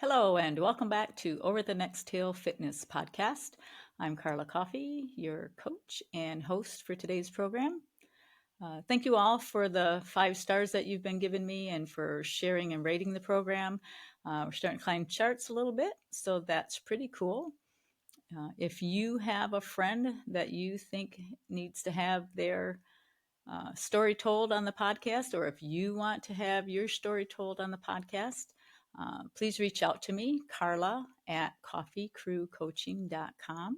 Hello, and welcome back to Over the Next Hill Fitness Podcast. I'm Carla Coffey, your coach and host for today's program. Thank you all for the 5 stars that you've been giving me and for sharing and rating the program. We're starting to climb charts a little bit, so that's pretty cool. If you have a friend that you think needs to have their story told on the podcast, or if you want to have your story told on the podcast, please reach out to me, Carla at coffeecrewcoaching.com.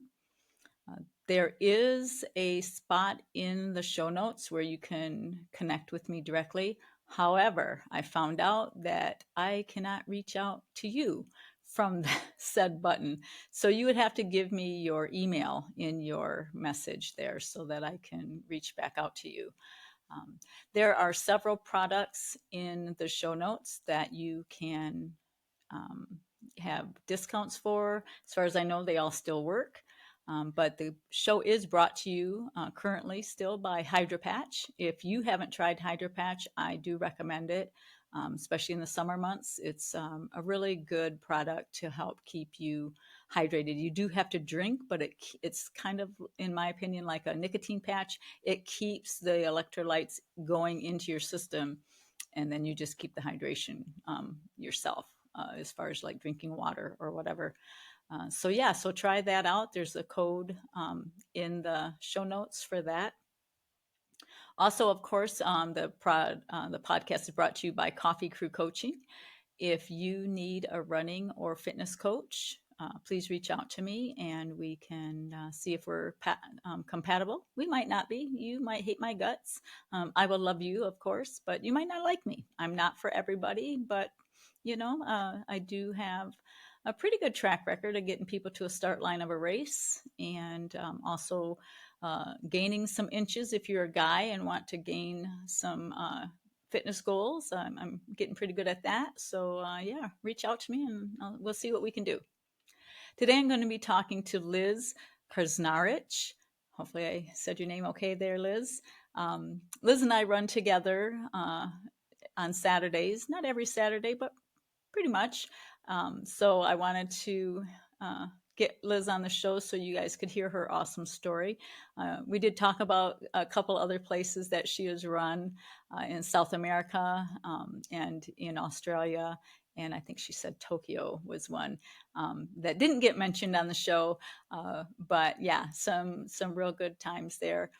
There is a spot in the show notes where you can connect with me directly. However, I found out that I cannot reach out to you from the said button. So you would have to give me your email in your message there so that I can reach back out to you. There are several products in the show notes that you can have discounts for. As far as I know, they all still work. But the show is brought to you currently still by Hydro Patch. If you haven't tried Hydro Patch, I do recommend it, especially in the summer months. It's a really good product to help keep you hydrated. You do have to drink, but it's kind of, in my opinion, like a nicotine patch. It keeps the electrolytes going into your system, and then you just keep the hydration yourself as far as like drinking water or whatever. So try that out. There's a code in the show notes for that. Also, of course, the podcast is brought to you by Coffee Crew Coaching. If you need a running or fitness coach, please reach out to me and we can see if we're compatible. We might not be. You might hate my guts. I will love you, of course, but you might not like me. I'm not for everybody, but I do have a pretty good track record of getting people to a start line of a race, and also gaining some inches if you're a guy and want to gain some fitness goals. I'm getting pretty good at that. So reach out to me and we'll see what we can do. Today I'm going to be talking to Liz Krznarich. Hopefully I said your name okay there, Liz. Liz and I run together on Saturdays, not every Saturday, but pretty much. So I wanted to get Liz on the show so you guys could hear her awesome story. We did talk about a couple other places that she has run in South America and in Australia. And I think she said Tokyo was one that didn't get mentioned on the show. But yeah, some real good times there.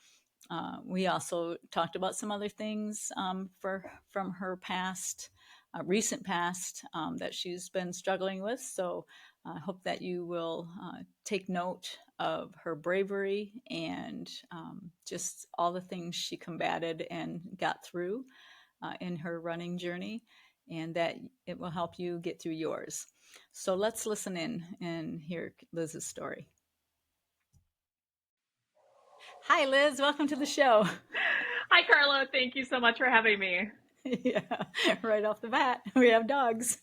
We also talked about some other things from her past, recent past that she's been struggling with. So I hope that you will take note of her bravery and just all the things she combated and got through in her running journey, and that it will help you get through yours. So let's listen in and hear Liz's story. Hi, Liz. Welcome to the show. Hi, Carla. Thank you so much for having me. Yeah, right off the bat, we have dogs.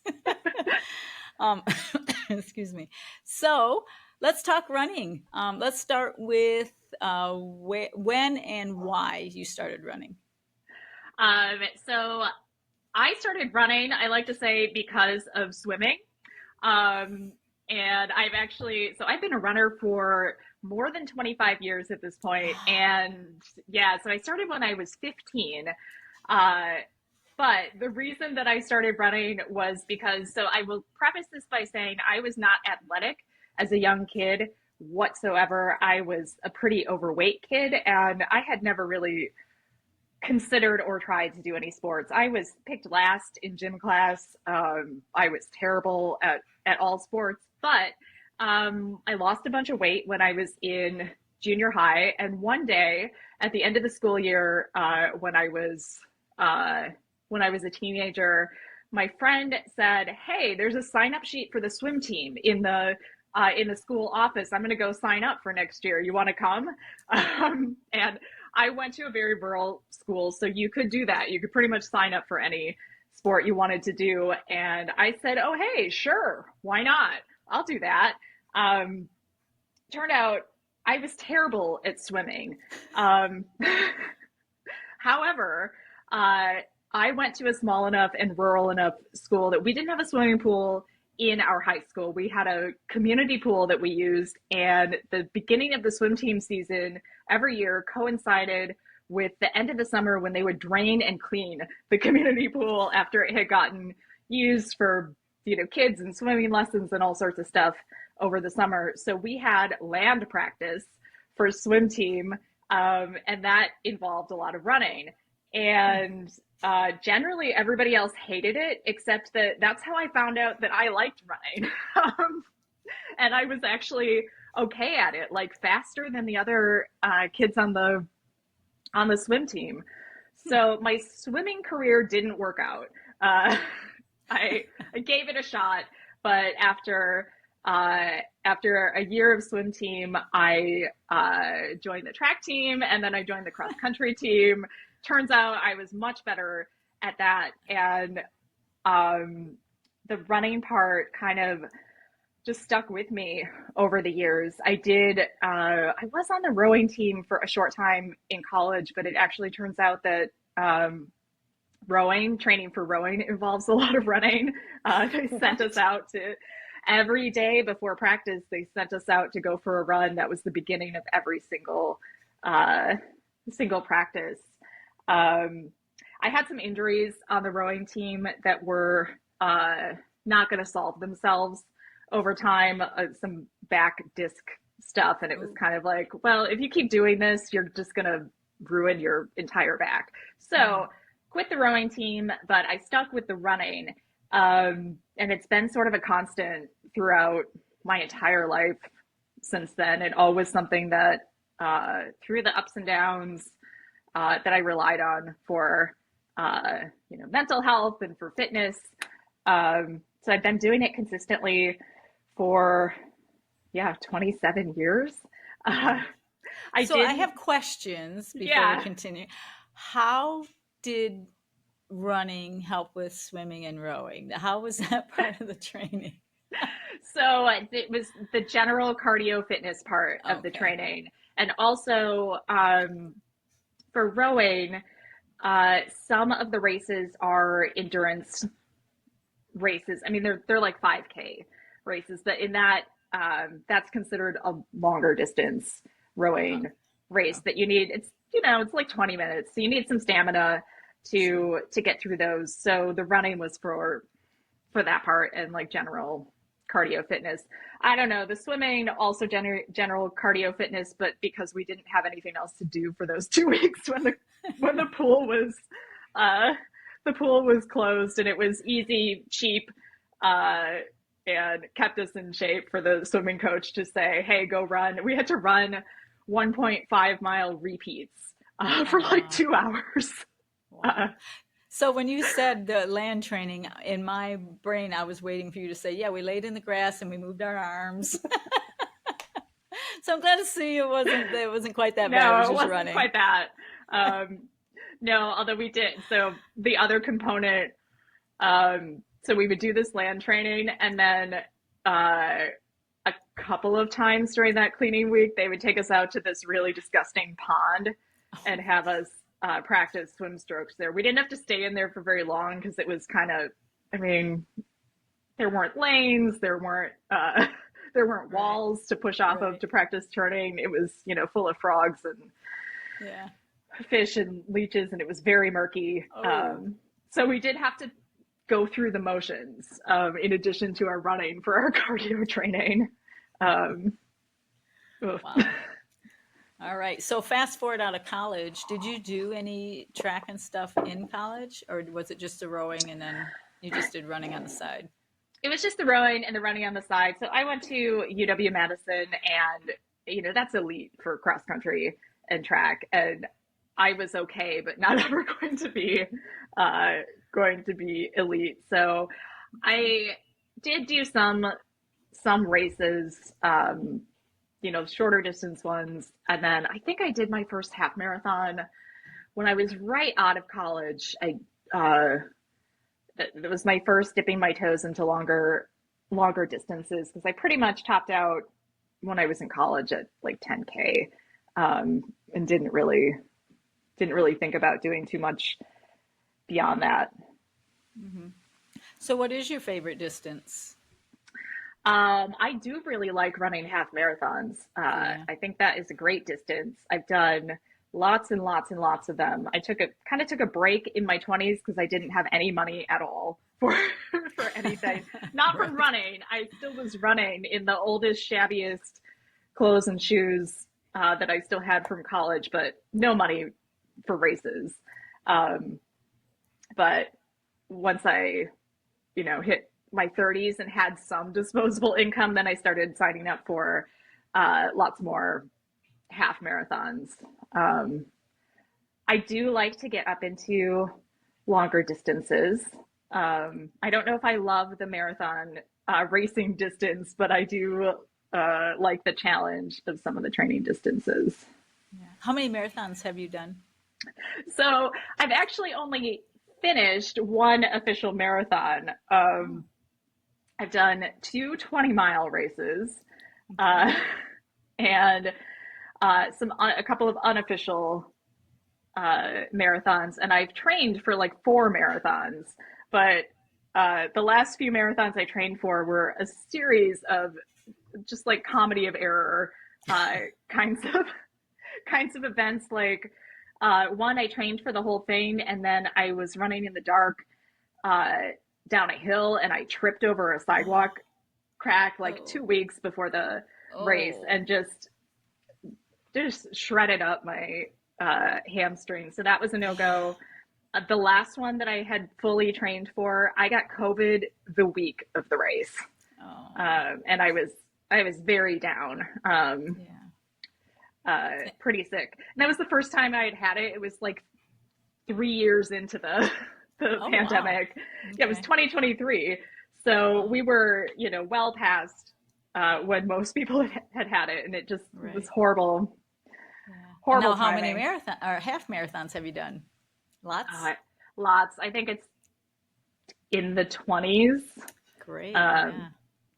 Excuse me. So let's talk running. Let's start with when and why you started running. So I started running, I like to say, because of swimming. And I've been a runner for more than 25 years at this point. And yeah, so I started when I was 15. But the reason that I started running was because, so I will preface this by saying I was not athletic as a young kid whatsoever. I was a pretty overweight kid, and I had never really considered or tried to do any sports. I was picked last in gym class. I was terrible at all sports, but I lost a bunch of weight when I was in junior high. And one day at the end of the school year, when I was a teenager, my friend said, "Hey, there's a sign-up sheet for the swim team in the school office. I'm going to go sign up for next year. You want to come?" And I went to a very rural school, so you could do that. You could pretty much sign up for any sport you wanted to do. And I said, "Oh, hey, sure. Why not? I'll do that." Turned out I was terrible at swimming. However, I went to a small enough and rural enough school that we didn't have a swimming pool in our high school, we had a community pool that we used, and the beginning of the swim team season every year coincided with the end of the summer when they would drain and clean the community pool after it had gotten used for, kids and swimming lessons and all sorts of stuff over the summer. So we had land practice for swim team, and that involved a lot of running. And generally, everybody else hated it, except that that's how I found out that I liked running. And I was actually okay at it, like faster than the other kids on the swim team. So my swimming career didn't work out. I gave it a shot, but after a year of swim team, I joined the track team, and then I joined the cross country team. Turns out I was much better at that, and the running part kind of just stuck with me over the years. I was on the rowing team for a short time in college, but it actually turns out that training for rowing involves a lot of running. They sent us out to every day before practice. They sent us out to go for a run. That was the beginning of every single practice. I had some injuries on the rowing team that were not going to solve themselves over time, some back disc stuff. And it was kind of like, well, if you keep doing this, you're just going to ruin your entire back. So quit the rowing team, but I stuck with the running. And it's been sort of a constant throughout my entire life since then. It always something that through the ups and downs that I relied on for mental health and for fitness. So I've been doing it consistently for 27 years. I have questions before we continue. How did running help with swimming and rowing? How was that part of the training? So it was the general cardio fitness part of the training. And also for rowing, some of the races are endurance races. I mean, they're like 5K races, but in that, that's considered a longer distance rowing race that you need. It's like 20 minutes. So you need some stamina to get through those. So the running was for that part, and like general cardio fitness. I don't know, the swimming also general cardio fitness, but because we didn't have anything else to do for those 2 weeks when the pool was closed, and it was easy, cheap, and kept us in shape for the swimming coach to say, hey, go run. We had to run 1.5 mile repeats for like 2 hours. Wow. So when you said the land training, in my brain, I was waiting for you to say, yeah, we laid in the grass and we moved our arms. So I'm glad to see it wasn't quite that bad. No, it wasn't quite that. No, although we did. So the other component, so we would do this land training, and then a couple of times during that cleaning week, they would take us out to this really disgusting pond and have us practice swim strokes there. We didn't have to stay in there for very long because it was kind of, there weren't lanes, there weren't walls to push off of to practice turning. It was, full of frogs and fish and leeches, and it was very murky. So we did have to go through the motions in addition to our running for our cardio training. Wow. All right. So fast forward out of college, did you do any track and stuff in college, or was it just the rowing and then you just did running on the side? It was just the rowing and the running on the side. So I went to UW-Madison, and, that's elite for cross country and track. And I was okay, but not ever going to be elite. So I did do some races, shorter distance ones. And then I think I did my first half marathon when I was right out of college. It was my first dipping my toes into longer distances, because I pretty much topped out when I was in college at like 10K, and didn't really think about doing too much beyond that. Mm-hmm. So what is your favorite distance? I do really like running half marathons. Yeah. I think that is a great distance. I've done lots and lots and lots of them. I took a break in my 20s because I didn't have any money at all for for anything. Not from Right. running. I still was running in the oldest, shabbiest clothes and shoes that I still had from college, but no money for races. Um, but once I hit my 30s and had some disposable income, then I started signing up for lots more half marathons. Um, I do like to get up into longer distances. I don't know if I love the marathon racing distance, but I do like the challenge of some of the training distances. Yeah. How many marathons have you done? So I've actually only finished one official marathon. Oh, I've done two 20-mile races, okay. uh, and a couple of unofficial marathons, and I've trained for like four marathons. But the last few marathons I trained for were a series of just like comedy of error uh, kinds of kinds of events. Like one, I trained for the whole thing, and then I was running in the dark uh, down a hill, and I tripped over a sidewalk crack like Oh, 2 weeks before the race, oh, and just shredded up my hamstring. So that was a no yeah. go. The last one that I had fully trained for, I got COVID the week of the race, Oh, and I was very down, yeah. pretty sick. And that was the first time I had had it. It was like 3 years into the the Oh, wow. pandemic. Yeah, it was Okay. 2023, so Wow. we were well past when most people had it, and it just was Right. horrible, Yeah. And horrible now, how many timing. marathon or half marathons have you done? Lots? Uh, Lots. I think it's in the 20s. Great. Um, Yeah.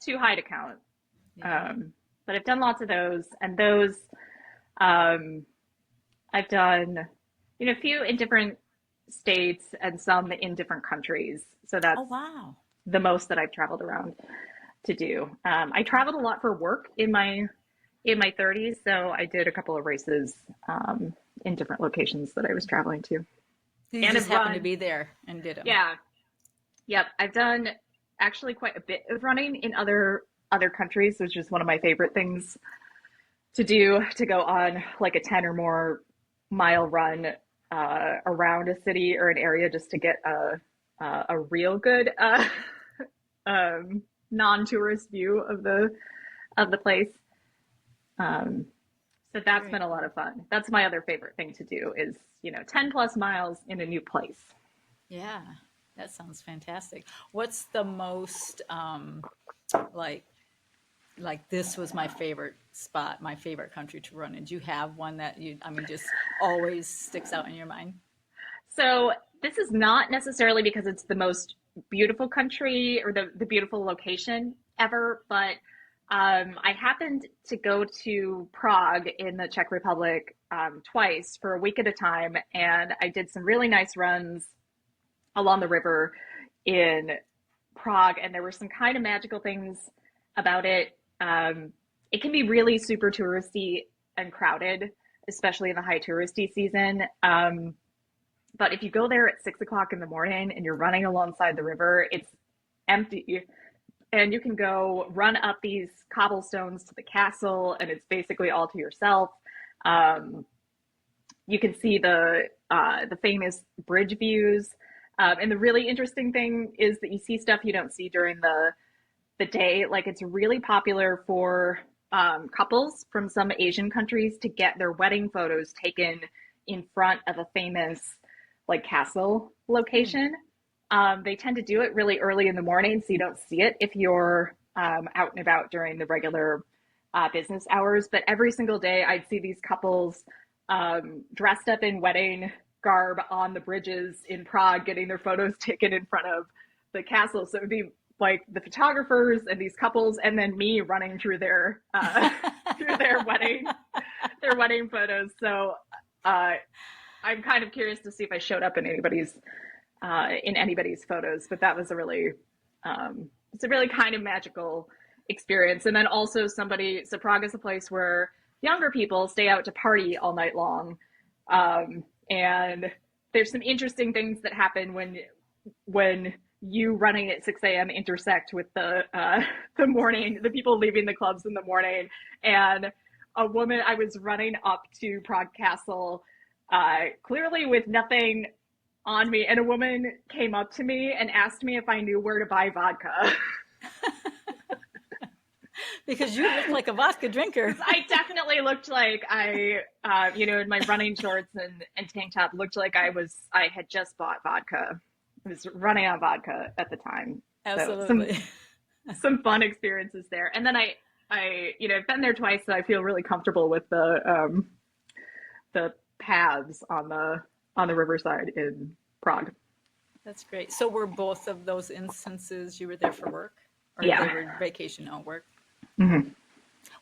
Too high to count. Yeah. Um, but I've done lots of those, and those um, I've done, a few in different states and some in different countries. So Oh, that's wow. the most that I've traveled around to do. I traveled a lot for work in my 30s, so I did a couple of races in different locations that I was traveling to, You and just have happened to run. be there and did them. Yeah, yep. I've done actually quite a bit of running in other countries, which is one of my favorite things to do. To go on like a 10 or more mile run around a city or an area just to get a real good non-tourist view of the place. Um, so that's Very been a lot cool. of fun. That's my other favorite thing to do is 10 plus miles in a new place. Yeah. That sounds fantastic. What's the most like this was my favorite spot, my favorite country to run in? Do you have one that I mean, just always sticks out in your mind? So this is not necessarily because it's the most beautiful country or the beautiful location ever, but I happened to go to Prague in the Czech Republic twice for a week at a time, and I did some really nice runs along the river in Prague, and there were some kind of magical things about it. It can be really super touristy and crowded, especially in the high touristy season. But if you go there at 6 o'clock in the morning and you're running alongside the river, it's empty. And you can go run up these cobblestones to the castle, and it's basically all to yourself. Um, you can see the famous bridge views. And the really interesting thing is that you see stuff you don't see during the day. Like it's really popular for couples from some Asian countries to get their wedding photos taken in front of a famous like castle Hmm. location. They tend to do it really early in the morning, so you don't see it if you're out and about during the regular business hours. But every single day, I'd see these couples dressed up in wedding garb on the bridges in Prague, getting their photos taken in front of the castle. So it would be like the photographers and these couples, and then me running through their through their wedding photos. So uh, I'm kind of curious to see if I showed up in anybody's photos. But that was a really it's a really kind of magical experience. And then also so Prague is a place where younger people stay out to party all night long. And there's some interesting things that happen when you running at 6 a.m. intersect with the people leaving the clubs in the morning. And I was running up to Prague Castle, clearly with nothing on me, and a woman came up to me and asked me if I knew where to buy vodka. Because you look like a vodka drinker. I definitely looked like in my running shorts and tank top, looked like I had just bought vodka. I was running on vodka at the time. Absolutely. So some fun experiences there. And then I've been there twice, so I feel really comfortable with the paths on the riverside in Prague. That's great. So were both of those instances you were there for work, or Yeah. they were vacation, not work? Mm-hmm.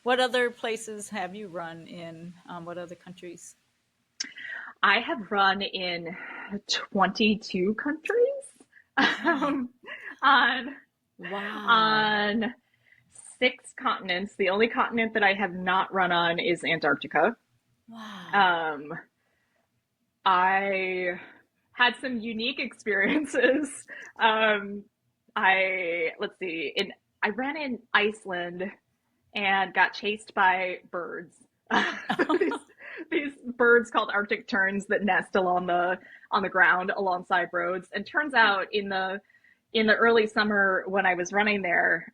What other places have you run in? What other countries? I have run in 22 countries on Wow. on 6 continents. The only continent that I have not run on is Antarctica. Wow. I had some unique experiences. I ran in Iceland and got chased by birds. these birds called Arctic terns that nest on the ground alongside roads. And turns out in the early summer when I was running there,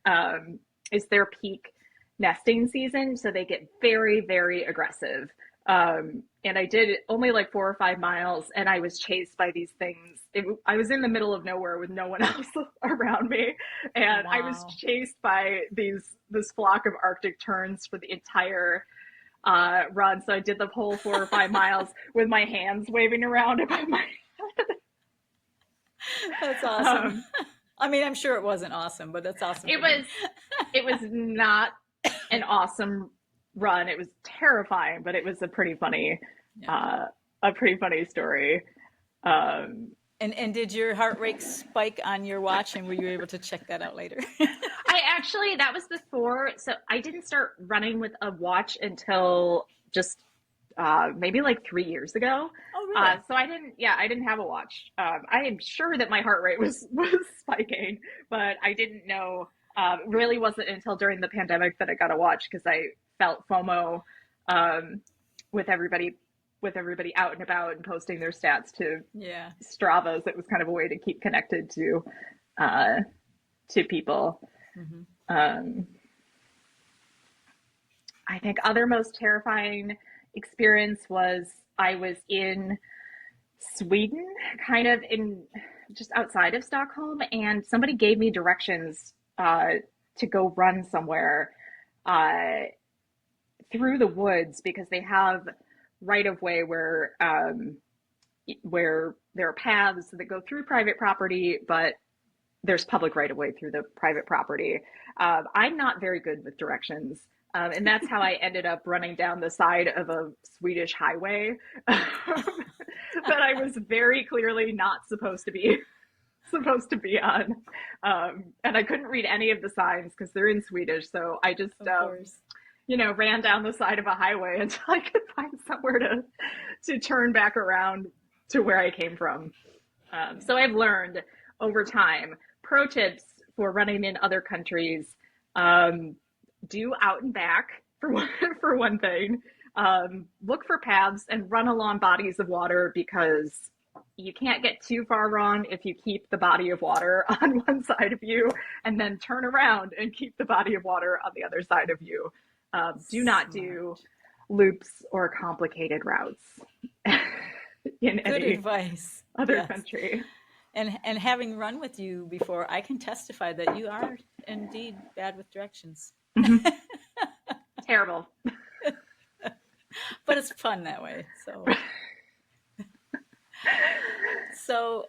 is their peak nesting season, so they get very, very aggressive. And I did only like 4 or 5 miles, and I was chased by these things. I was in the middle of nowhere with no one else around me, and Wow. I was chased by this flock of Arctic terns for the entire run. So I did the whole 4 or 5 miles with my hands waving around above my head. That's awesome. I mean, I'm sure it wasn't awesome, but that's awesome. It was not an awesome run. It was terrifying, but it was a pretty funny story. And did your heart rate spike on your watch, and were you able to check that out later? That was before, so I didn't start running with a watch until just maybe like 3 years ago. Oh, really? So I didn't have a watch. I am sure that my heart rate was spiking, but I didn't know. It really wasn't until during the pandemic that I got a watch, because I felt FOMO with everybody out and about and posting their stats to Stravas. It was kind of a way to keep connected to people. Mm-hmm. I think other most terrifying experience was I was in Sweden, kind of in just outside of Stockholm, and somebody gave me directions to go run somewhere through the woods, because they have right of way where there are paths that go through private property, but there's public right of way through the private property. I'm not very good with directions. And that's how I ended up running down the side of a Swedish highway that I was very clearly not supposed to be on. And I couldn't read any of the signs because they're in Swedish. So I just, ran down the side of a highway until I could find somewhere to turn back around to where I came from. So I've learned over time, pro tips for running in other countries. Do out and back for one thing. Look for paths and run along bodies of water, because you can't get too far wrong if you keep the body of water on one side of you and then turn around and keep the body of water on the other side of you. Do not do loops or complicated routes in Good any advice. other country. And having run with you before, I can testify that you are indeed bad with directions. Mm-hmm. Terrible. But it's fun that way. So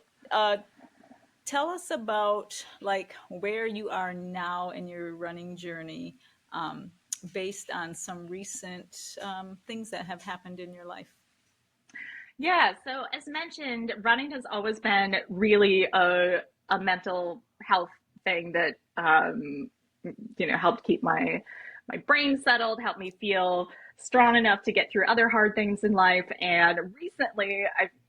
tell us about like where you are now in your running journey, based on some recent things that have happened in your life. Yeah, so as mentioned, running has always been really a mental health thing that helped keep my brain settled, helped me feel strong enough to get through other hard things in life. And recently,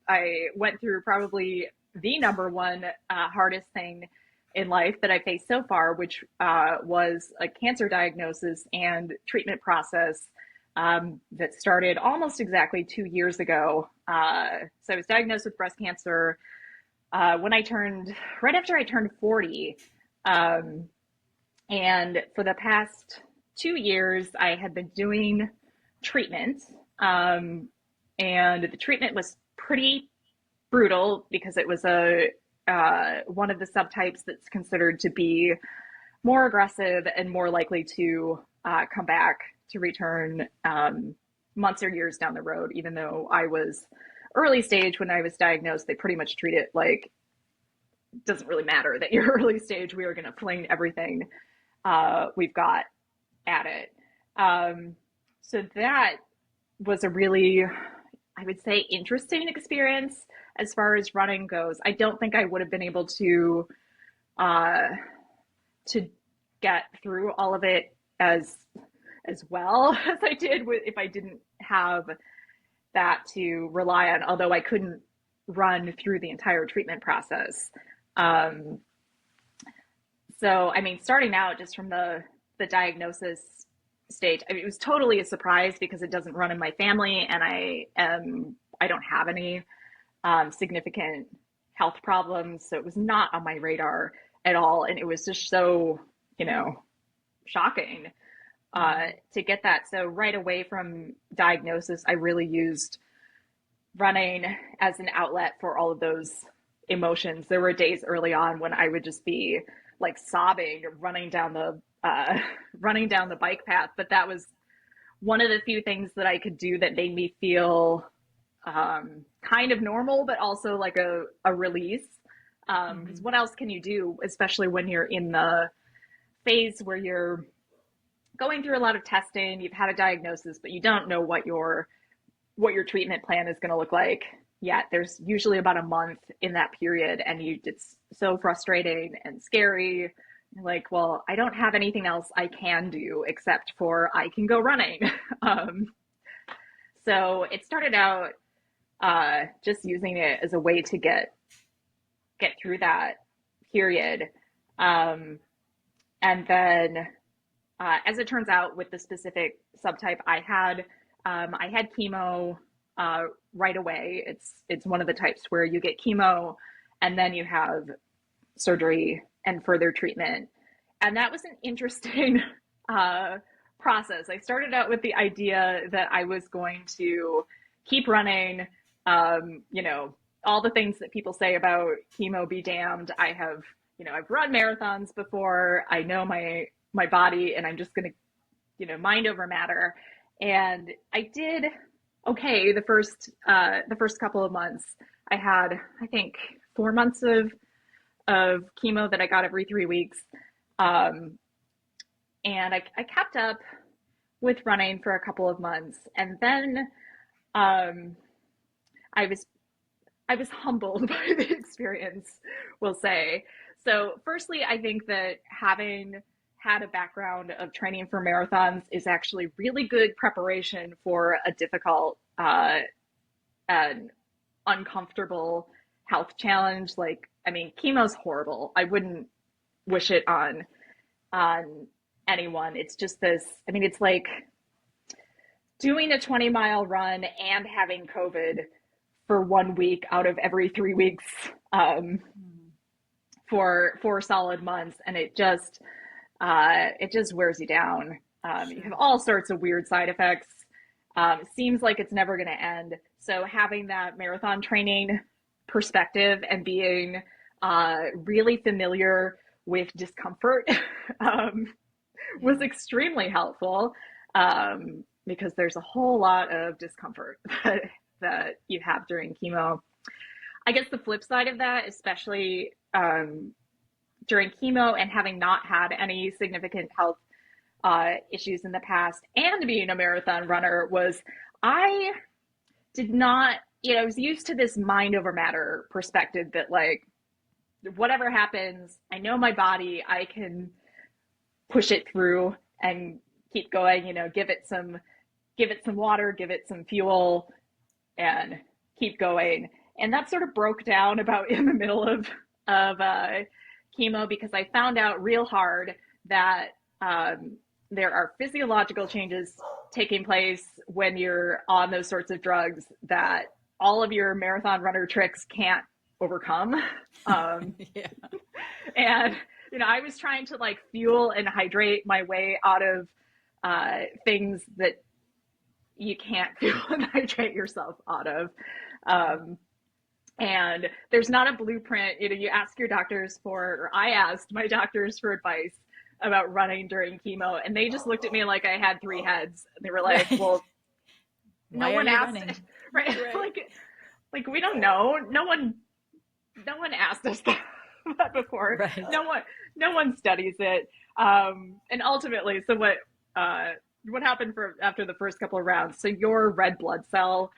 I went through probably the number one hardest thing in life that I faced so far, which was a cancer diagnosis and treatment process that started almost exactly 2 years ago. So I was diagnosed with breast cancer right after I turned 40. Um, and for the past 2 years, I had been doing treatment. Um, and the treatment was pretty brutal because it was one of the subtypes that's considered to be more aggressive and more likely to come back to return months or years down the road. Even though I was early stage when I was diagnosed, they pretty much treat it like it doesn't really matter that you're early stage. We are going to fling everything we've got at it. So that was a really, I would say, interesting experience as far as running goes. I don't think I would have been able uh, to get through all of it as well as I did if I didn't have that to rely on. Although I couldn't run through the entire treatment process. Um, so, I mean, starting out just from the diagnosis stage, I mean, it was totally a surprise because it doesn't run in my family, and I don't have any significant health problems, so it was not on my radar at all, and it was just so shocking to get that. So right away from diagnosis, I really used running as an outlet for all of those emotions. There were days early on when I would just be like sobbing, running down the bike path. But that was one of the few things that I could do that made me feel kind of normal, but also like a release. Because what else can you do, especially when you're in the phase where you're going through a lot of testing, you've had a diagnosis, but you don't know what your treatment plan is going to look like yet. There's usually about a month in that period, and it's so frustrating and scary. Like, well, I don't have anything else I can do except for I can go running. So it started out just using it as a way to get through that period. And then, as it turns out, with the specific subtype I had chemo right away. It's one of the types where you get chemo and then you have surgery and further treatment. And that was an interesting process. I started out with the idea that I was going to keep running, all the things that people say about chemo be damned. I've run marathons before. I know my body, and I'm just going to, mind over matter. And I did okay the first couple of months. I had, I think, 4 months of chemo that I got every 3 weeks. And I kept up with running for a couple of months. And then I was humbled by the experience, we'll say. So firstly, I think that having had a background of training for marathons is actually really good preparation for a difficult and uncomfortable health challenge. Like, I mean, chemo's horrible. I wouldn't wish it on anyone. It's just this, I mean, it's like doing a 20-mile run and having COVID for 1 week out of every 3 weeks for 4 solid months. And it just wears you down. You have all sorts of weird side effects. It seems like it's never going to end. So having that marathon training perspective and being really familiar with discomfort was extremely helpful because there's a whole lot of discomfort that you have during chemo. I guess the flip side of that, especially during chemo and having not had any significant health issues in the past and being a marathon runner, was I did not, I was used to this mind over matter perspective that, like, whatever happens, I know my body, I can push it through and keep going, give it some water, give it some fuel, and keep going. And that sort of broke down about in the middle of chemo, because I found out real hard that there are physiological changes taking place when you're on those sorts of drugs that all of your marathon runner tricks can't overcome. Yeah. And I was trying to like fuel and hydrate my way out of things that you can't fuel and hydrate yourself out of. Um, and there's not a blueprint. You ask your doctors for, or I asked my doctors for advice about running during chemo, and they just looked at me like I had three heads. And they were like, Right. "Well, no Why are one you asked, running? right? Right. Like we don't know. No one asked us that before. Right. No one studies it. And ultimately, so what happened after the first couple of rounds? So your red blood cell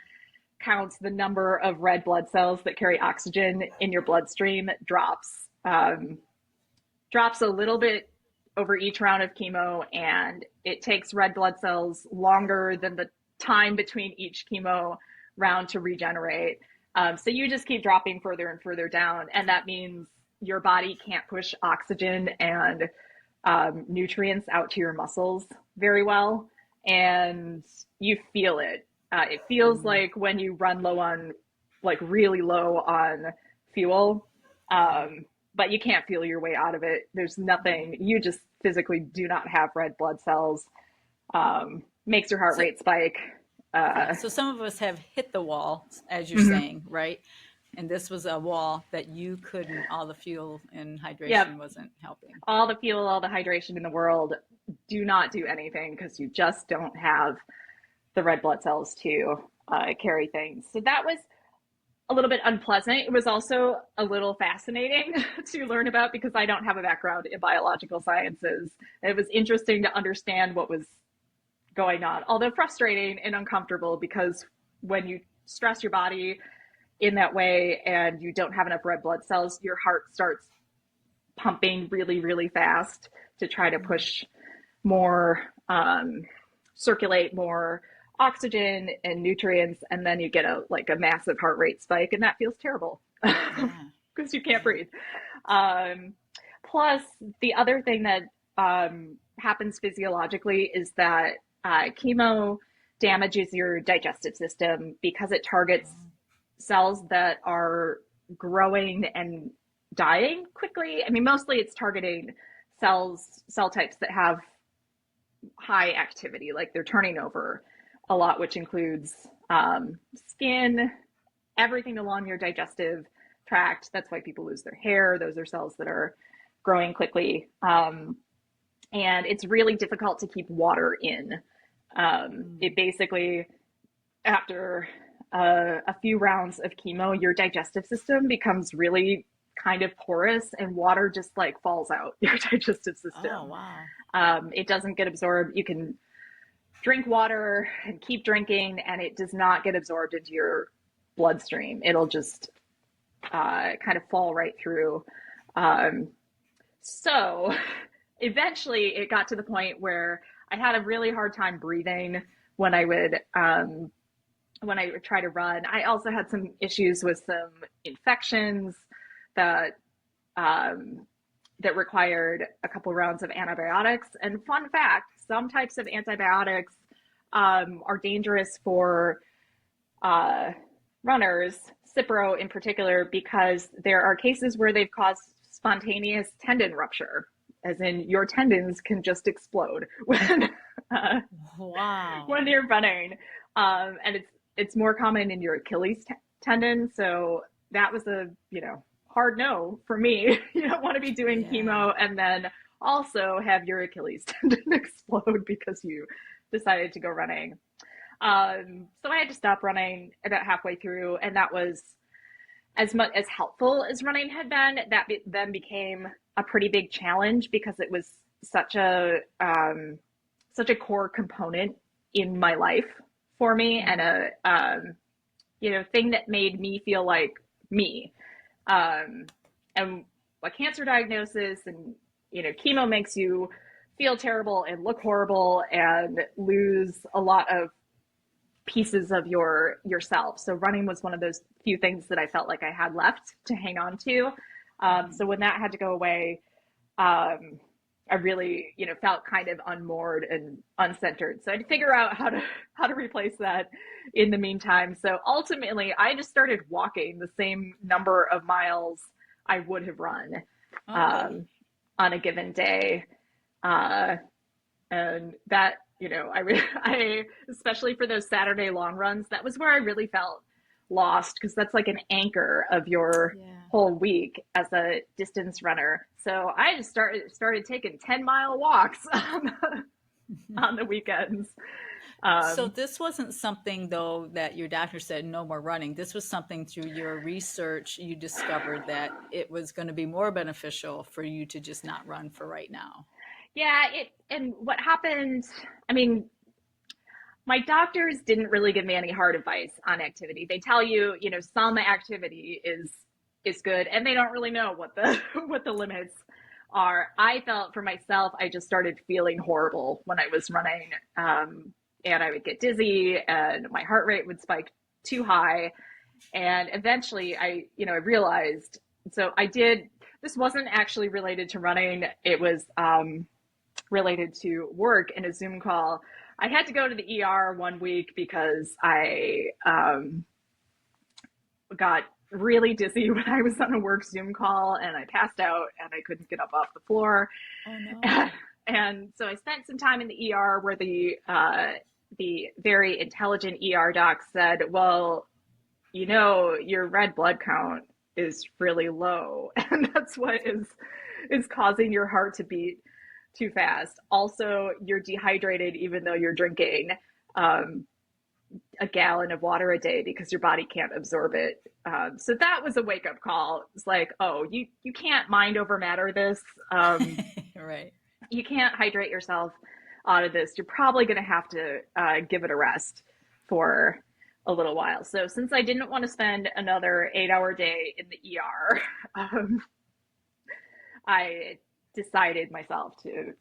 counts the number of red blood cells that carry oxygen in your bloodstream drops a little bit over each round of chemo, and it takes red blood cells longer than the time between each chemo round to regenerate. So you just keep dropping further and further down, and that means your body can't push oxygen and nutrients out to your muscles very well, and you feel it. It feels like when you run low on, like really low on fuel, but you can't feel your way out of it. There's nothing, you just physically do not have red blood cells. Makes your heart So, rate spike. yeah. So some of us have hit the wall, as you're Mm-hmm. saying, right? And this was a wall that you couldn't, all the fuel and Yep. hydration wasn't helping. All the fuel, all the hydration in the world do not do anything because you just don't have the red blood cells to carry things. So that was a little bit unpleasant. It was also a little fascinating to learn about because I don't have a background in biological sciences. It was interesting to understand what was going on, although frustrating and uncomfortable, because when you stress your body in that way and you don't have enough red blood cells, your heart starts pumping really, really fast to try to push more, circulate more oxygen and nutrients, and then you get a massive heart rate spike, and that feels terrible Yeah. because you can't Yeah. breathe. Um, Plus, the other thing that happens physiologically is that chemo damages your digestive system because it targets cells that are growing and dying quickly. I mean, mostly it's targeting cell types that have high activity, like they're turning over a lot, which includes skin, everything along your digestive tract. That's why people lose their hair. Those are cells that are growing quickly. And it's really difficult to keep water in. It basically, after a few rounds of chemo, your digestive system becomes really kind of porous, and water just like falls out your digestive Oh, system. wow. It doesn't get absorbed. You can drink water and keep drinking, and it does not get absorbed into your bloodstream. It'll just kind of fall right through. So eventually it got to the point where I had a really hard time breathing when I would try to run. I also had some issues with some infections that that required a couple rounds of antibiotics. And fun fact, some types of antibiotics are dangerous for runners, Cipro in particular, because there are cases where they've caused spontaneous tendon rupture, as in your tendons can just explode when Wow. when you're running, and it's more common in your Achilles tendon. So that was a hard no for me. You don't want to be doing Yeah. chemo and then also have your Achilles tendon explode because you decided to go running. So I had to stop running about halfway through, and that was as much as helpful as running had been. That then became a pretty big challenge because it was such a core component in my life for me, and a thing that made me feel like me. And a cancer diagnosis and chemo makes you feel terrible and look horrible and lose a lot of pieces of yourself. So running was one of those few things that I felt like I had left to hang on to. So when that had to go away, I really, felt kind of unmoored and uncentered. So I had to figure out how to replace that in the meantime. So ultimately, I just started walking the same number of miles I would have run Okay. um, on a given day. Uh, and that, I especially for those Saturday long runs, that was where I really felt lost because that's like an anchor of your Yeah. whole week as a distance runner. So I just started taking 10-mile walks on the weekends. So Um, this wasn't something though that your doctor said no more running. This was something through your research you discovered that it was going to be more beneficial for you to just not run for right now. yeah, it and what happened, I mean, my doctors didn't really give me any hard advice on activity. They tell you, some activity is good, and they don't really know what the what the limits are. I felt for myself, I just started feeling horrible when I was running, and I would get dizzy, and my heart rate would spike too high, and eventually, I realized. So I did. This wasn't actually related to running. It was related to work in a Zoom call. I had to go to the ER one week because I got really dizzy when I was on a work Zoom call and I passed out and I couldn't get up off the floor. Oh no. And so I spent some time in the ER where the very intelligent ER doc said, "Well, your red blood count is really low, and that's what is causing your heart to beat too fast. Also, you're dehydrated even though you're drinking um, a gallon of water a day because your body can't absorb it." So that was a wake up call. It's like, oh, you can't mind over matter this. Um, Right. you can't hydrate yourself out of this. You're probably going to have to give it a rest for a little while. So since I didn't want to spend another 8-hour day in the ER, I decided myself to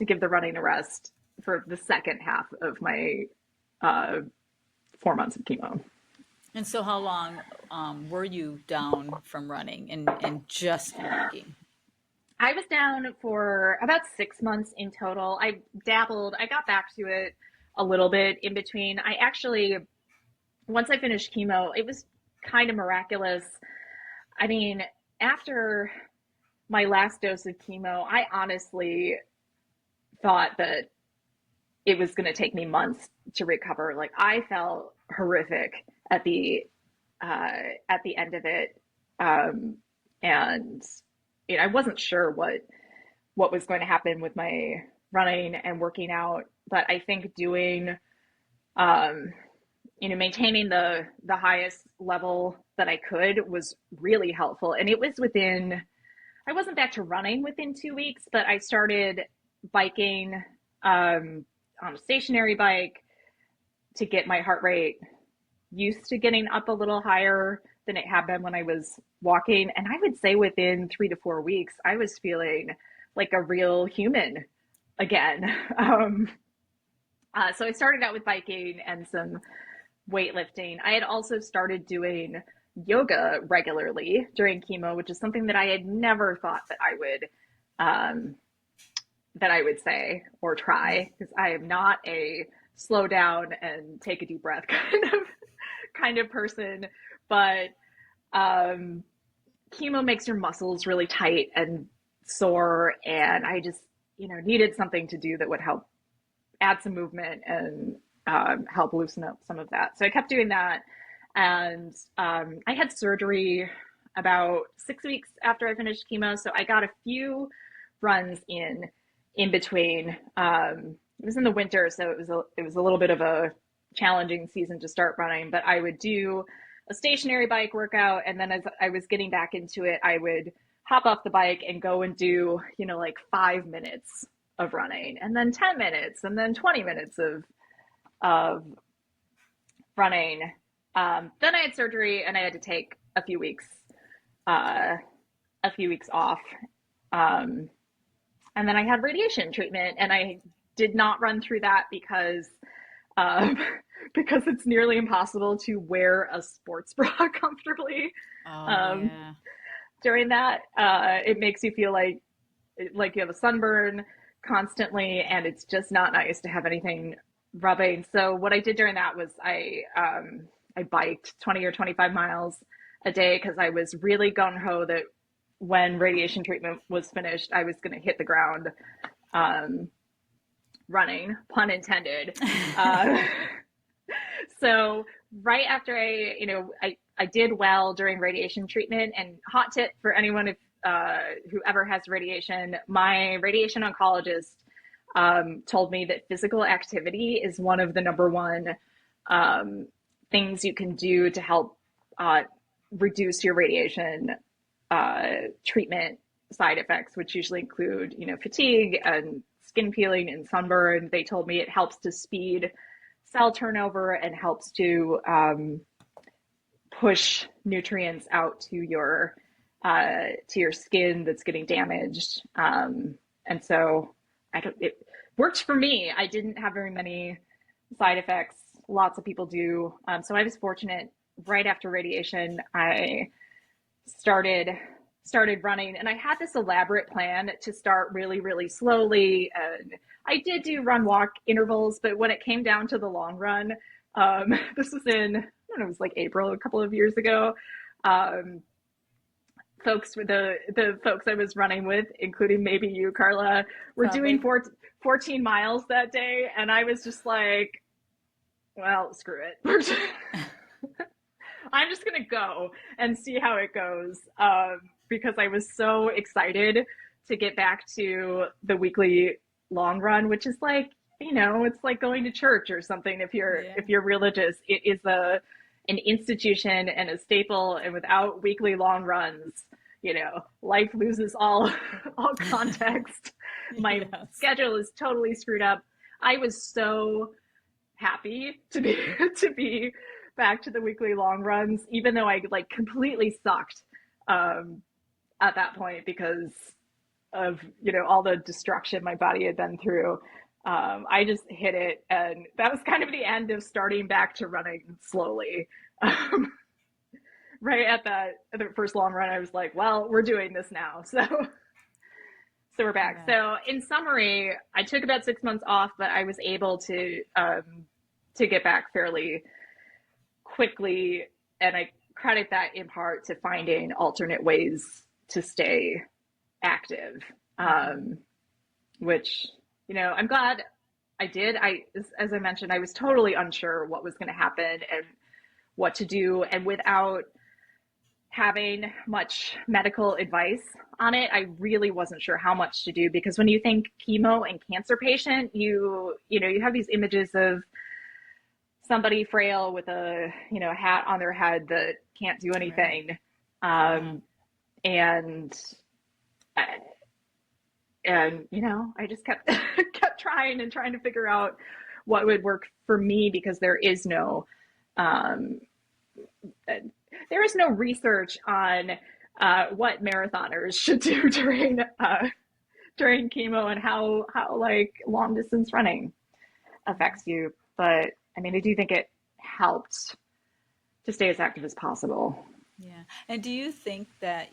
give the running a rest for the second half of my uh, 4 months of chemo. And so how long were you down from running and just walking? I was down for about 6 months in total. I dabbled. I got back to it a little bit in between. I actually, once I finished chemo, it was kind of miraculous. I mean, after my last dose of chemo, I honestly thought that it was going to take me months to recover. Like I felt horrific at the uh, at the end of it, um, and I wasn't sure what was going to happen with my running and working out. But I think doing, um, maintaining the highest level that I could was really helpful, and it was within. I wasn't back to running within 2 weeks, but I started biking on a stationary bike to get my heart rate used to getting up a little higher than it had been when I was walking. And I would say within 3 to 4 weeks, I was feeling like a real human again. So I started out with biking and some weightlifting. I had also started doing yoga regularly during chemo, which is something that I had never thought um, that I would say or try because I am not a slow down and take a deep breath kind of person. But um, chemo makes your muscles really tight and sore, and I just needed something to do that would help add some movement and help loosen up some of that. So I kept doing that, and I had surgery about 6 weeks after I finished chemo, so I got a few runs in between. It was in the winter, so it was a little bit of a challenging season to start running. But I would do a stationary bike workout, and then as I was getting back into it, I would hop off the bike and go and do like 5 minutes of running, and then 10 minutes, and then 20 minutes of running. Then I had surgery, and I had to take uh, a few weeks off. Um, And then I had radiation treatment, and I did not run through that um, because it's nearly impossible to wear a sports bra comfortably Oh, um, yeah. during that. It makes you feel like you have a sunburn constantly, and it's just not nice to have anything rubbing. So what I did during that was I biked 20 or 25 miles a day because I was really gung ho that when radiation treatment was finished, I was going to hit the ground um, running, pun intended. Uh, so right after I did well during radiation treatment. And hot tip for anyone if who ever has radiation, my radiation oncologist told me that physical activity is one of the number one um, things you can do to help uh, reduce your radiation treatment side effects, which usually include, fatigue and skin peeling and sunburn. They told me it helps to speed cell turnover and helps to push nutrients out to your skin that's getting damaged. And so it worked for me. I didn't have very many side effects. Lots of people do. So I was fortunate. Right after radiation, I started started running, and I had this elaborate plan to start really, really slowly. And I did do run walk intervals, but when it came down to the long run, this was in, I don't know, it was like April a couple of years ago. Um, the folks I was running with, including maybe you, Carla, were doing Probably. 14 miles that day, and I was just like, well, screw it. I'm just gonna go and see how it goes, because I was so excited to get back to the weekly long run, which is like, it's like going to church or something. If you're Yeah. if you're religious, it is an institution and a staple. And without weekly long runs, life loses all context. My Yes. schedule is totally screwed up. I was so happy to be to be back to the weekly long runs, even though I like completely sucked um, at that point because of all the destruction my body had been through. I just hit it, and that was kind of the end of starting back to running slowly. Um, right at the first long run, I was like, "Well, we're doing this now," so we're back. Yeah. So in summary, I took about 6 months off, but I was able to get back fairly quickly, and I credit that in part to finding alternate ways to stay active, Mm-hmm. which I'm glad I did. As I mentioned, I was totally unsure what was going to happen and what to do, and without having much medical advice on it, I really wasn't sure how much to do, because when you think chemo and cancer patient, you have these images of somebody frail with a hat on their head that can't do Right. anything, Yeah. um, and I just kept kept trying and trying to figure out what would work for me, because um, there is no research on what marathoners should do during chemo, and how like long distance running affects you. But I mean, I do think it helped to stay as active as possible. Yeah. And do you think that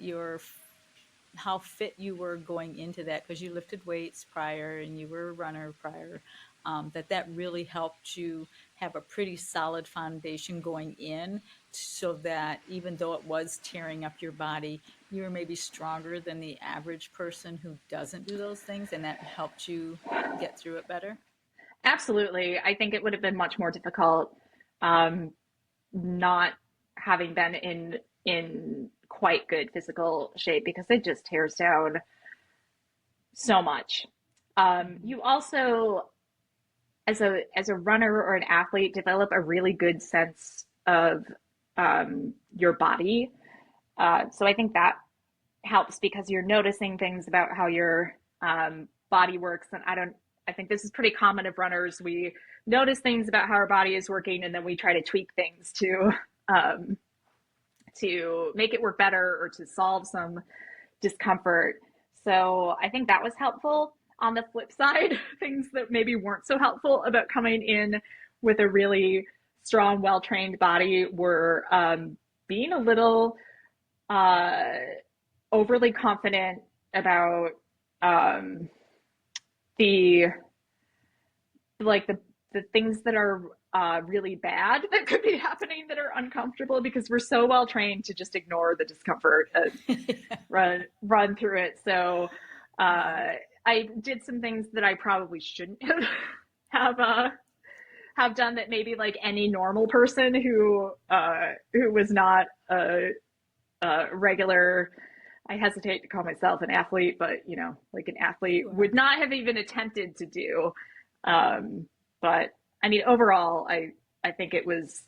how fit you were going into that, because you lifted weights prior and you were a runner prior, that really helped you have a pretty solid foundation going in, so that even though it was tearing up your body, you were maybe stronger than the average person who doesn't do those things, and that helped you get through it better? Absolutely. I think it would have been much more difficult um, not having been in quite good physical shape, because it just tears down so much. Mm-hmm. You also, as a runner or an athlete, develop a really good sense of your body. So I think that helps, because you're noticing things about how your body works. And I think this is pretty common of runners. We notice things about how our body is working, and then we try to tweak things to make it work better or to solve some discomfort. So I think that was helpful. On the flip side, things that maybe weren't so helpful about coming in with a really strong, well trained body were being a little uh, overly confident about um, the like the things that are really bad that could be happening that are uncomfortable because we're so well trained to just ignore the discomfort and Yeah. run through it. So Yeah. I did some things that I probably shouldn't have have done that maybe like any normal person who was not a regular. I hesitate to call myself an athlete, but you know, like an athlete You would are. not have even attempted to do. Um, but I mean, overall, I think it was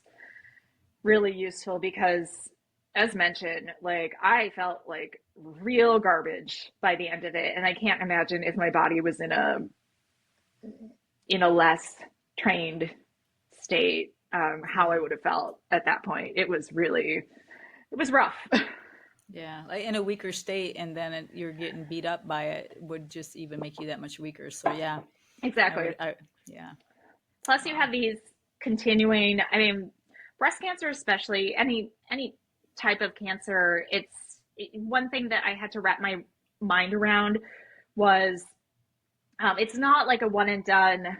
really useful because, as mentioned, like I felt like real garbage by the end of it, and I can't imagine if my body was in a less trained state, how I Yeah. would have felt at that point. It was rough. Yeah. Like in a weaker state, and then you're getting beat up by it would just even make you that much weaker. So yeah, I Exactly. would. Yeah. Plus, you Wow. have these continuing. I mean, breast cancer, especially any type of cancer. One thing that I had to wrap my mind around was it's not like a one and done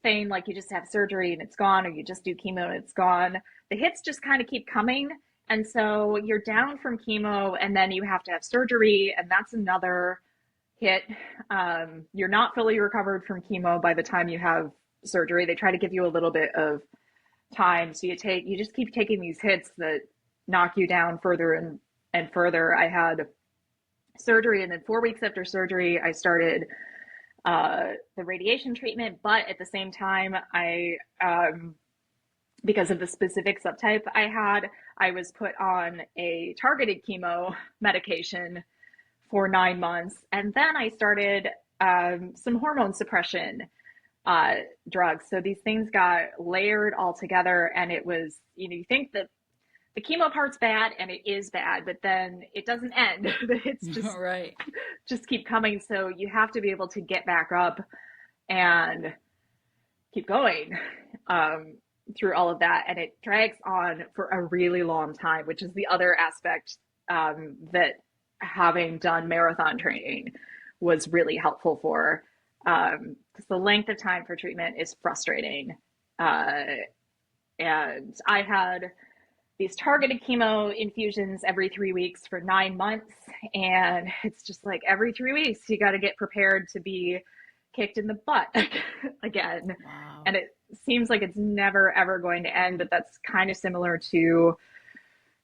thing, like you just have surgery and it's gone, or you just do chemo and it's gone. The hits just kind of keep coming. And so you're down from chemo, and then you have to have surgery, and that's another hit. You're not fully recovered from chemo by the time you have surgery. They try to give you a little bit of time. So you just keep taking these hits that knock you down further and further. I had surgery, and then 4 weeks after surgery, I started the radiation treatment. But at the same time, because of the specific subtype I had, I was put on a targeted chemo medication for 9 months. And then I started some hormone suppression uh, drugs. So these things got layered all together. And it was, you know, you think that the chemo part's bad, and it is bad, but then it doesn't end. It's Right. just keep coming. So you have to be able to get back up and keep going through all of that. And it drags on for a really long time, which is the other aspect that having done marathon training was really helpful for, because the length of time for treatment is frustrating. Uh, and I had these targeted chemo infusions every 3 weeks for 9 months. And it's just like every 3 weeks, you got to get prepared to be kicked in the butt again. Wow. And it seems like it's never, ever going to end. But that's kind of similar to,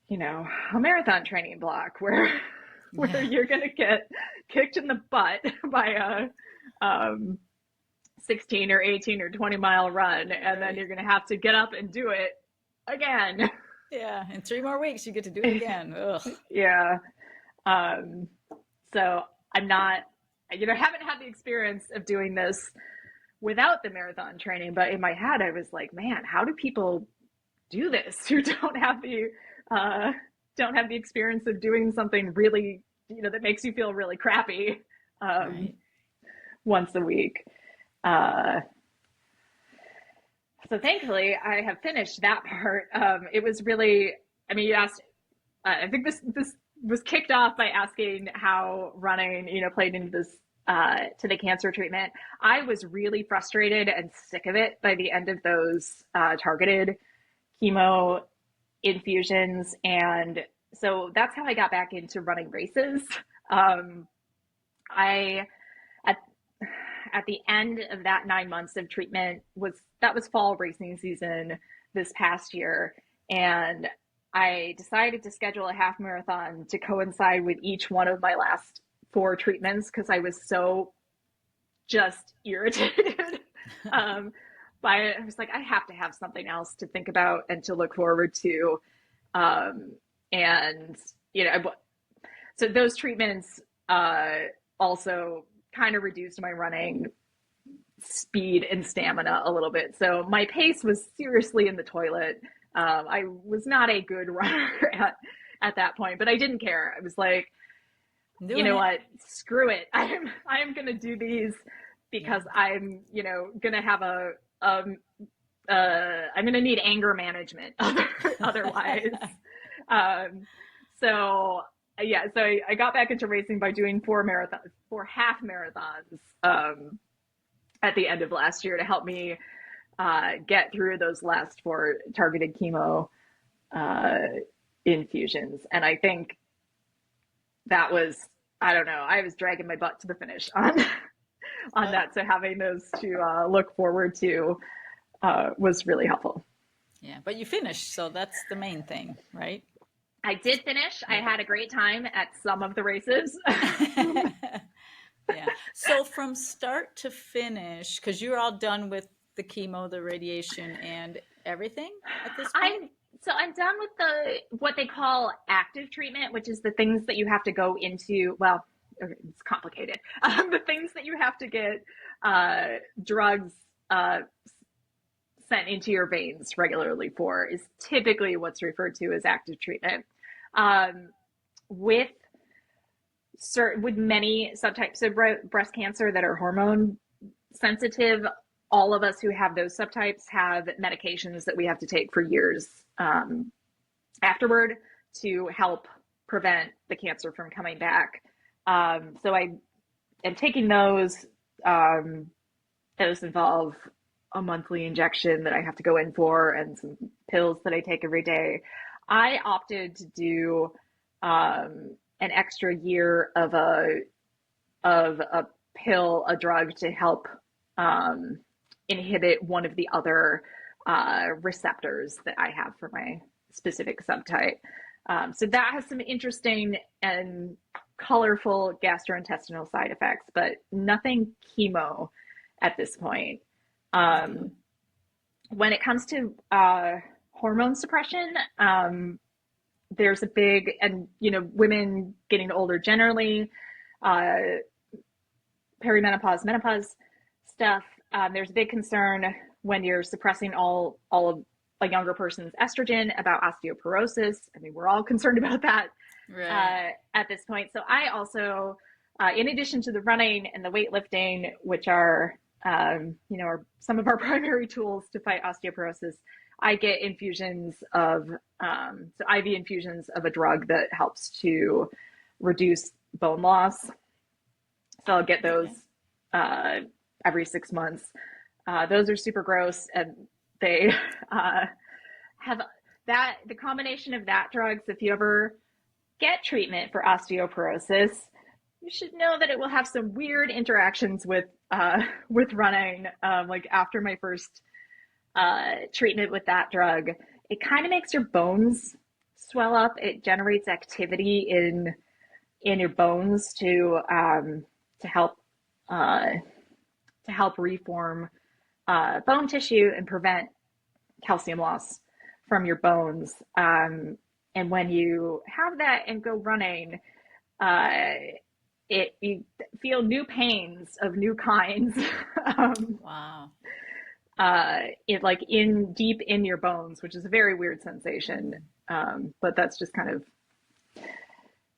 you know, a marathon training block where Yeah. you're going to get kicked in the butt by a 16 or 18 or 20-mile run. And then Right. you're going to have to get up and do it again. Yeah. In 3 more weeks, you get to do it again. Ugh. Yeah. Um, so I'm not, you know, haven't had the experience of doing this without the marathon training, but in my head, I was like, man, how do people do this who uh, don't have the experience of doing something really, you know, that makes you feel really crappy um, Right. once a week? Uh, so thankfully, I have finished that part. It was really, I mean, you asked. I think this was kicked off by asking how running, you know, played into this to the cancer treatment. I was really frustrated and sick of it by the end of those targeted chemo infusions, and so that's how I got back into running races. Um, I at at the end of that 9 months of treatment was fall racing season this past year, and I decided to schedule a half marathon to coincide with each one of my last four treatments because I was so just irritated. um, I was like, I have to have something else to think about and to look forward to. Um, and, you know, so those treatments also kind of reduced my running speed and stamina a little bit. So my pace was seriously in the toilet. I was not a good runner at that point, but I didn't care. I was like, I'm you doing know it. what, screw it. I am going to do these Yeah. because I'm, going to have um, I'm going to need anger management otherwise. Um, so yeah, so I got back into racing by doing 4 half marathons, at the end of last year to help me, get through those last 4 targeted chemo, uh, infusions. And I think that was, I don't know, I was dragging my butt to the finish on on Oh, that. So having those to, look forward to, was really helpful. yeah. But you finished, so that's the main thing, right? I did finish. I Yeah. had a great time at some of the races. Yeah. So from start to finish, because you're all done with the chemo, the radiation, and everything at this point? I'm done with the what they call active treatment, which is the things that you have to go into. Well, it's complicated. The things that you have to get, drugs, uh, sent into your veins regularly for is typically what's referred to as active treatment. Um, with with many subtypes of breast cancer that are hormone sensitive, all of us who have those subtypes have medications that we have to take for years, afterward to help prevent the cancer from coming back. So I am taking those. Um, those involve a monthly injection that I have to go in for and some pills that I take every day. I opted to do, an extra year of a pill, a drug to help, um, inhibit one of the other, receptors that I have for my specific subtype. So that has some interesting and colorful gastrointestinal side effects, but nothing chemo at this point. Okay. Um, when it comes to, hormone suppression, there's a big, and women getting older generally, uh, perimenopause, menopause stuff. There's a big concern when you're suppressing all of a younger person's estrogen about osteoporosis. I mean, we're all concerned about that, Right. at this point. So I also, in addition to the running and the weightlifting, which are, are some of our primary tools to fight osteoporosis, I get infusions of, so IV infusions of a drug that helps to reduce bone loss. So I'll get those, Okay. uh, every 6 months. Those are super gross, and they, uh, have that the combination of that drugs. If you ever get treatment for osteoporosis, you should know that it will have some weird interactions with running. Like after my first, treatment with that drug, it kind of makes your bones swell up. It generates activity in your bones to help, uh, to help reform, bone tissue and prevent calcium loss from your bones. And when you have that and go running, uh, you feel new pains of new kinds, um, Wow. it like in deep in your bones, which is a very weird sensation. But that's just kind of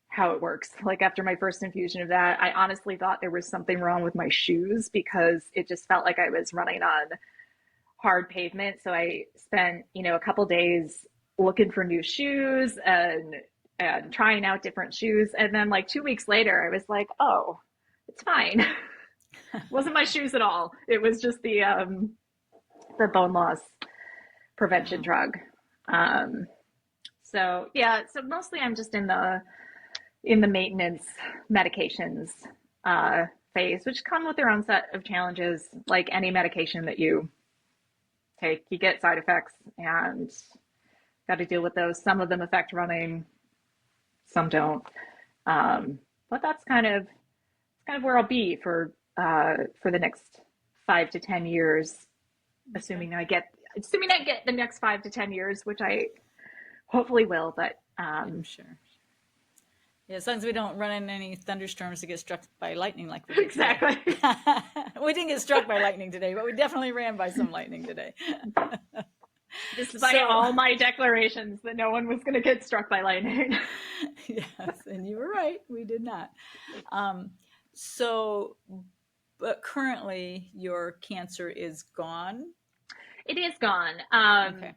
how it works. Like after my first infusion of that, I honestly thought there was something wrong with my shoes because it just felt like I was running on hard pavement. So I spent, a couple days looking for new shoes and trying out different shoes. And then like 2 weeks later, I was like, oh, it's fine. Wasn't my shoes at all. It was just the bone loss prevention Wow. drug. Um, so yeah, so mostly I'm just in the maintenance medications, phase, which come with their own set of challenges. Like any medication that you take, you get side effects and got to deal with those. Some of them affect running, some don't. But that's kind of where I'll be for the next 5 to 10 years, Okay. assuming I get the next 5 to 10 years, which I hopefully will. But, Yeah, I'm sure. Yeah, as long as we don't run in any thunderstorms to get struck by lightning like we did today. exactly. We didn't get struck by lightning today, but we definitely ran by some lightning today. Despite So, all my declarations that no one was going to get struck by lightning. yes, and you were right. We did not. Um, so, but currently your cancer is gone. It is gone. Okay.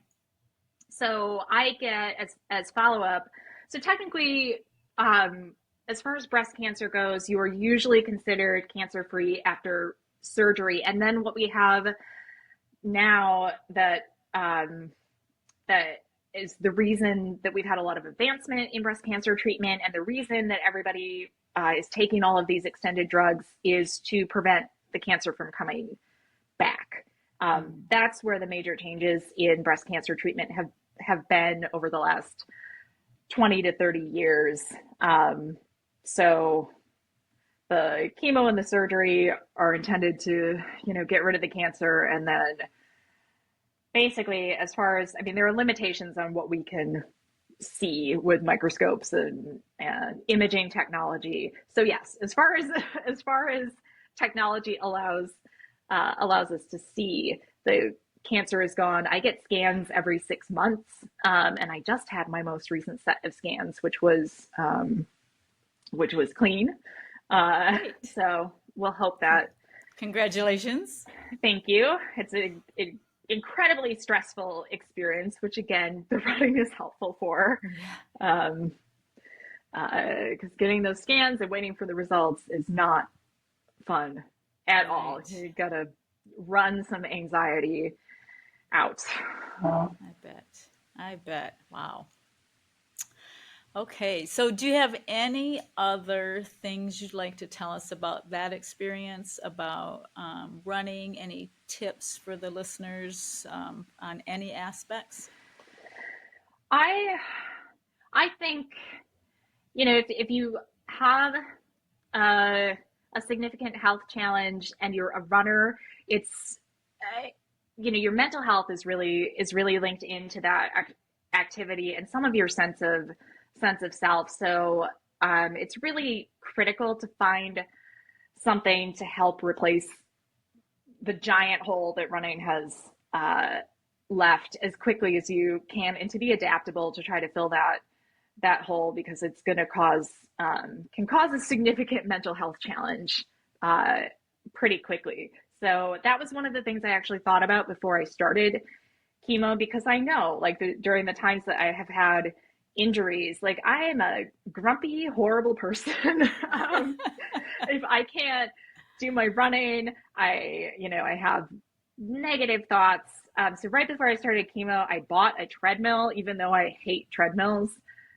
So I get as follow up. So technically, um, as far as breast cancer goes, you are usually considered cancer free after surgery, and then what we have now that is the reason that we've had a lot of advancement in breast cancer treatment, and the reason that everybody is taking all of these extended drugs is to prevent the cancer from coming back. Mm. That's where the major changes in breast cancer treatment have been over the last 20 to 30 years. So the chemo and the surgery are intended to, get rid of the cancer. And then basically, as far as, I mean, there are limitations on what we can see with microscopes and imaging technology. So yes, as far as as far as technology allows us to see, the cancer is gone. I get scans every 6 months, and I just had my most recent set of scans, which was clean. Great. So we'll hope that. Congratulations. Thank you. It's an incredibly stressful experience, which again, the running is helpful for. Yeah. Um, because getting those scans and waiting for the results is not fun at all. Right. You gotta run some anxiety out. I bet. I bet. Wow. Okay. So, do you have any other things you'd like to tell us about that experience, about running? Any tips for the listeners on any aspects? I I think, if you have a, a significant health challenge and you're a runner, it's your mental health is really linked into that activity and some of your sense of self. So it's really critical to find something to help replace the giant hole that running has left as quickly as you can, and to be adaptable to try to fill that hole, because it's going to can cause a significant mental health challenge uh, pretty quickly. So that was one of the things I actually thought about before I started chemo, because I know, like, during the times that I have had injuries, like, I am a grumpy, horrible person. If I can't do my running, I have negative thoughts. So right before I started chemo, I bought a treadmill, even though I hate treadmills.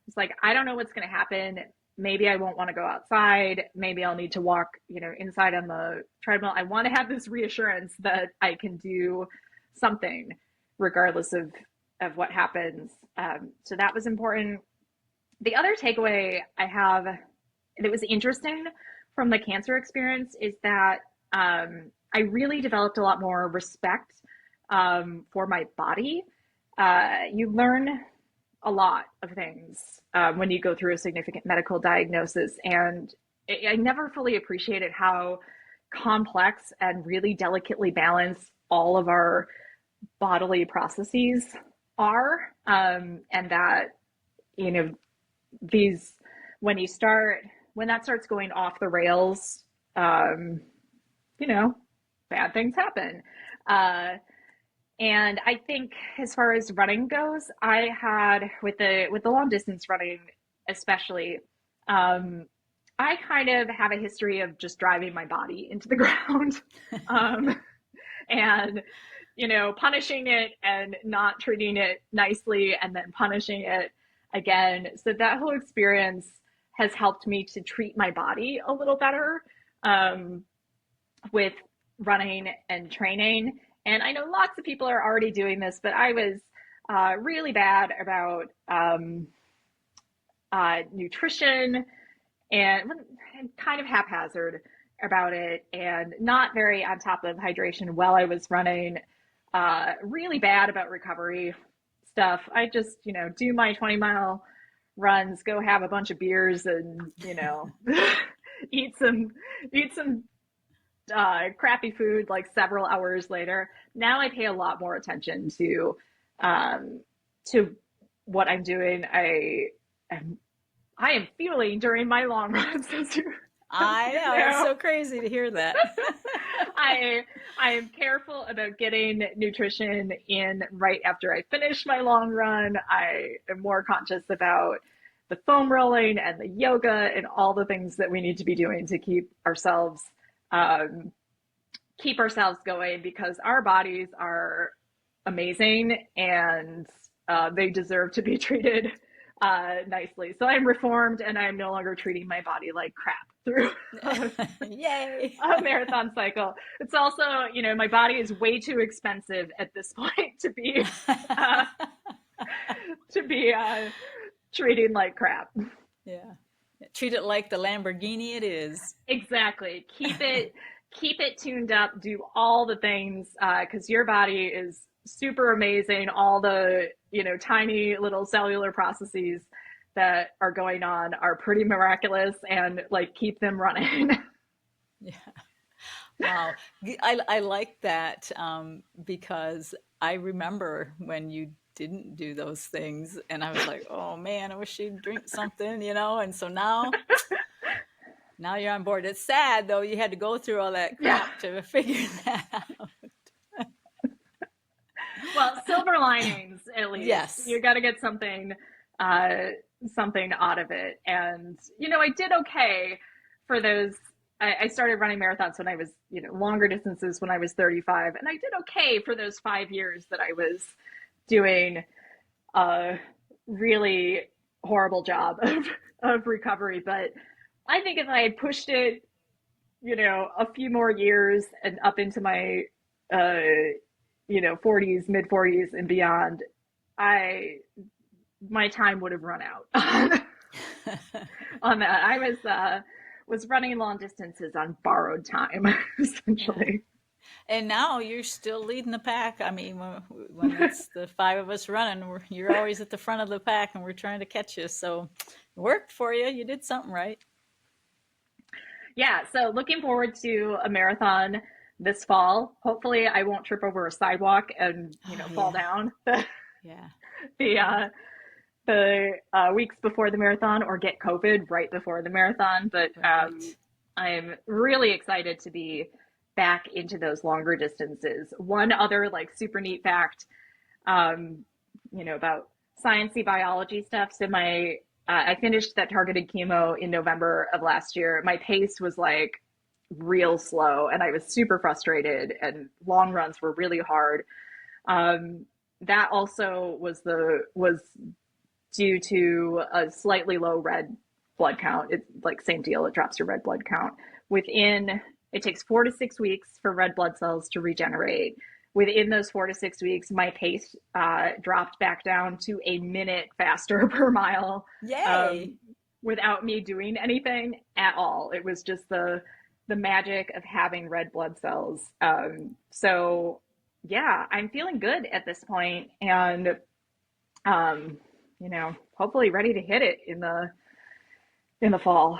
It's like, I don't know what's going to happen. Maybe I won't want to go outside. Maybe I'll need to walk, inside on the treadmill. I want to have this reassurance that I can do something regardless of what happens. So that was important. The other takeaway I have that was interesting from the cancer experience is that I really developed a lot more respect for my body. You learn a lot of things when you go through a significant medical diagnosis, and I never fully appreciated how complex and really delicately balanced all of our bodily processes are, and that you know these when you start when that starts going off the rails, um, bad things happen. Uh, and I think, as far as running goes, I had with the long distance running, especially, um, I kind of have a history of just driving my body into the ground, um, and punishing it and not treating it nicely, and then punishing it again. So that whole experience has helped me to treat my body a little better, um, with running and training. And I know lots of people are already doing this, but I was really bad about nutrition, and kind of haphazard about it, and not very on top of hydration while I was running. Really bad about recovery stuff. I just, do my 20-mile runs, go have a bunch of beers, and eat some crappy food like several hours later. Now I pay a lot more attention to to what I'm doing. Am I am feeling during my long runs, as I you know, it's know. so crazy to hear that. I I am careful about getting nutrition in right after I finish my long run. I am more conscious about the foam rolling and the yoga and all the things that we need to be doing to um, keep ourselves going, because our bodies are amazing, and they deserve to be treated nicely. So I'm reformed, and I'm no longer treating my body like crap through Yay. a marathon cycle. It's also, my body is way too expensive at this point uh, to be treating like crap. Yeah. Treat it like the Lamborghini it is. Exactly. Keep it tuned up. Do all the things, because your body is super amazing. All the tiny little cellular processes that are going on are pretty miraculous, and like keep them running. Yeah. Wow. I like that because I remember when you didn't do those things, and I was like, oh man, I wish she'd drink something, And so now you're on board. It's sad though, you had to go through all that Yeah. crap to figure that out. Well, silver linings at least. Yes. You got to get uh, something out of it. And I did okay for those. I started running marathons when I was, longer distances when I was 35, and I did okay for those 5 years that I was doing a really horrible job of recovery. But I think if I had pushed it, a few more years and up into my, uh, 40s, mid 40s and beyond, I my time would have run out on that. I was running long distances on borrowed time, Yeah. essentially. And now you're still leading the pack. I mean, when it's the five of us running, you're always at the front of the pack, and we're trying to catch you. So it worked for you. You did something right. Yeah, so looking forward to a marathon this fall. Hopefully, I won't trip over a sidewalk and Oh, fall yeah. down Yeah. the Yeah. weeks before the marathon, or get COVID right before the marathon. But Right. I'm really excited to be back into those longer distances. One other like super neat fact, um, about sciencey biology stuff. So I finished that targeted chemo in November of last year. My pace was like real slow, and I was super frustrated, and long runs were really hard. Um, that also was due to a slightly low red blood count. It's like same deal. It drops your red blood count within. It takes 4 to 6 weeks for red blood cells to regenerate. Within those 4 to 6 weeks, my pace dropped back down to a minute faster per mile, Yay. um, without me doing anything at all. It was just the magic of having red blood cells. So yeah, I'm feeling good at this point, and um, hopefully ready to hit it in the fall.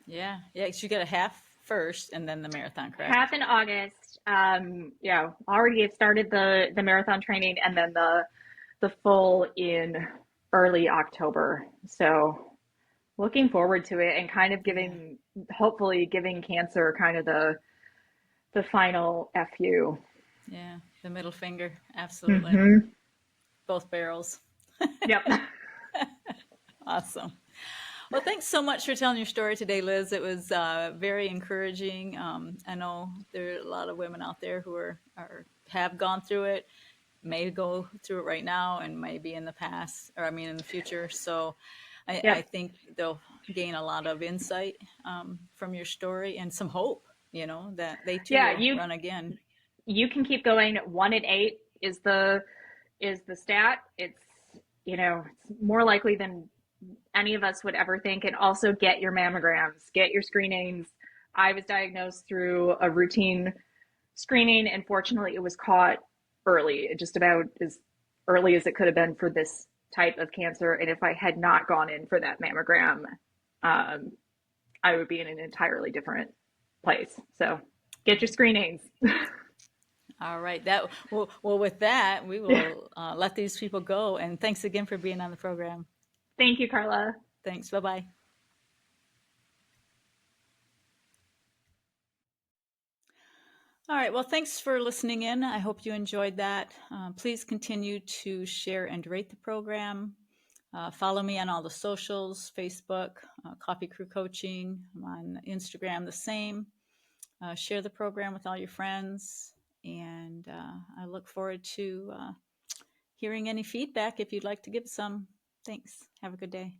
Yeah. Yeah. So you got a half first and then the marathon, correct? Half in August. Yeah, already have started the marathon training, and then the full in early October. So looking forward to it, and kind of Yeah. hopefully giving cancer kind of the final FU. Yeah. The middle finger. Absolutely. Mm-hmm. Both barrels. Yep. Awesome. Well, thanks so much for telling your story today, Liz. It was very encouraging. I know there are a lot of women out there who are have gone through it, may go through it right now, and maybe in the past, or I mean in the future. So I Yep. think they'll gain a lot of insight from your story and some hope, that they too Yeah, will run again. you can keep going. 1 in 8 is the stat. It's more likely than any of us would ever think. And also get your mammograms, get your screenings. I was diagnosed through a routine screening, and fortunately it was caught early, just about as early as it could have been for this type of cancer. And if I had not gone in for that mammogram, um, I would be in an entirely different place. So get your screenings. All right. That well, with that, we will let these people go. And thanks again for being on the program. Thank you, Carla. Thanks. Bye bye. All right. Well, thanks for listening in. I hope you enjoyed that. Please continue to share and rate the program. Follow me on all the socials: Facebook, Coffee Crew Coaching. I'm on Instagram, the same. Share the program with all your friends. And I look forward to hearing any feedback if you'd like to give some. Thanks. Have a good day.